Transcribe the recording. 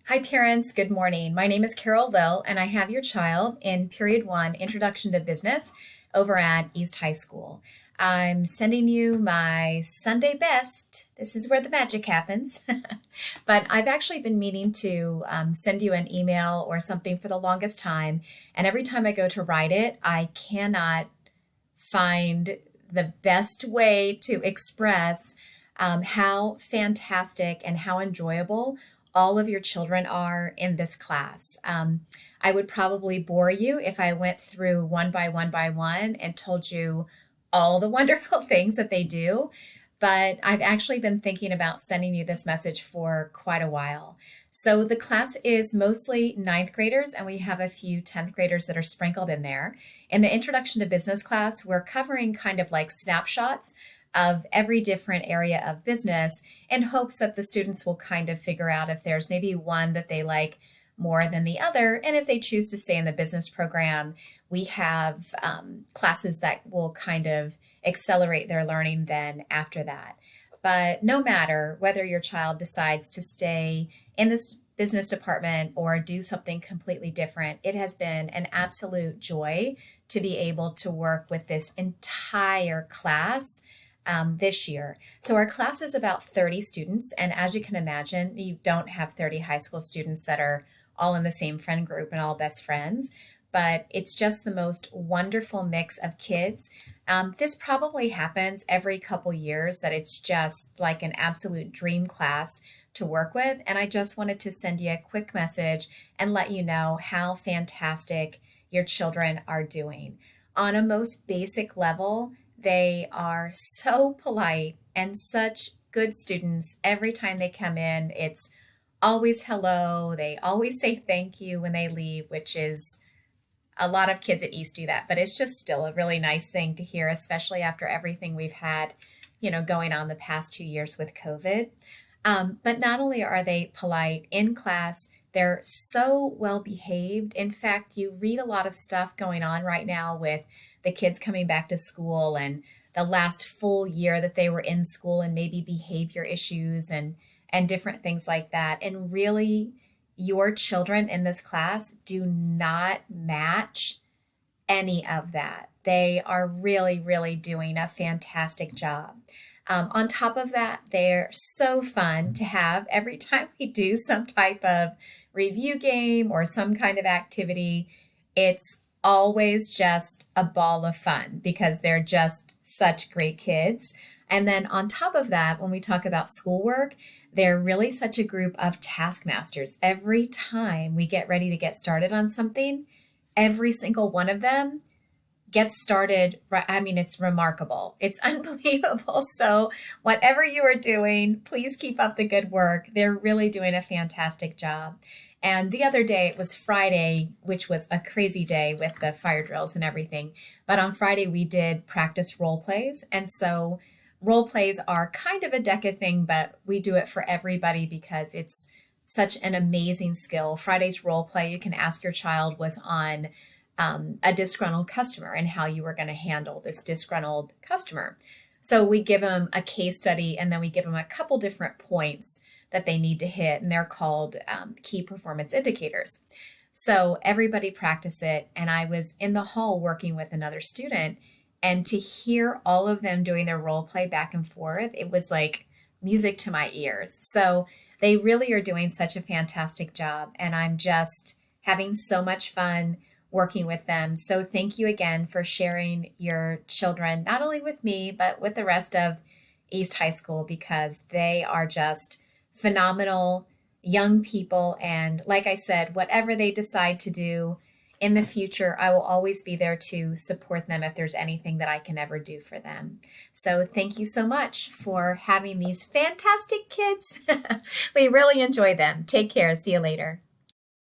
Hi, parents. Good morning. My name is Carol Lill, and I have your child in Period 1, Introduction to Business, over at East High School. I'm sending you my Sunday best. This is where the magic happens. But I've actually been meaning to send you an email or something for the longest time. And every time I go to write it, I cannot find the best way to express how fantastic and how enjoyable all of your children are in this class. I would probably bore you if I went through one by one by one and told you all the wonderful things that they do. But I've actually been thinking about sending you this message for quite a while. So the class is mostly ninth graders, and we have a few 10th graders that are sprinkled in there. In the Introduction to Business class, we're covering kind of like snapshots of every different area of business in hopes that the students will kind of figure out if there's maybe one that they like more than the other. And if they choose to stay in the business program, we have classes that will kind of accelerate their learning then after that. But no matter whether your child decides to stay in this business department or do something completely different, it has been an absolute joy to be able to work with this entire class this year. So our class is about 30 students. And as you can imagine, you don't have 30 high school students that are all in the same friend group and all best friends, but it's just the most wonderful mix of kids. This probably happens every couple years, that it's just like an absolute dream class to work with. And I just wanted to send you a quick message and let you know how fantastic your children are doing. On a most basic level, they are so polite and such good students. Every time they come in, it's always hello. They always say thank you when they leave, which is a lot of kids at East do that, but it's just still a really nice thing to hear, especially after everything we've had, going on the past 2 years with COVID. But not only are they polite in class, they're so well behaved. In fact, you read a lot of stuff going on right now with the kids coming back to school and the last full year that they were in school, and maybe behavior issues and different things like that. And really, your children in this class do not match any of that. They are really, really doing a fantastic job. On top of that, they're so fun to have every time we do some type of review game or some kind of activity. It's always just a ball of fun because they're just such great kids. And then on top of that, when we talk about schoolwork, they're really such a group of taskmasters. Every time we get ready to get started on something, every single one of them gets started. I mean, it's remarkable. It's unbelievable. So whatever you are doing, please keep up the good work. They're really doing a fantastic job. And the other day, it was Friday, which was a crazy day with the fire drills and everything. But on Friday, we did practice role plays. And so role plays are kind of a DECA thing, but we do it for everybody because it's such an amazing skill. Friday's role play, you can ask your child, was on a disgruntled customer and how you were going to handle this disgruntled customer. So we give them a case study, and then we give them a couple different points that they need to hit, and they're called key performance indicators. So everybody practice it, and I was in the hall working with another student, and to hear all of them doing their role play back and forth, it was like music to my ears. So they really are doing such a fantastic job, and I'm just having so much fun working with them. So thank you again for sharing your children, not only with me, but with the rest of East High School, because they are just phenomenal young people. And like I said, whatever they decide to do in the future, I will always be there to support them if there's anything that I can ever do for them. So thank you so much for having these fantastic kids. We really enjoy them. Take care. See you later.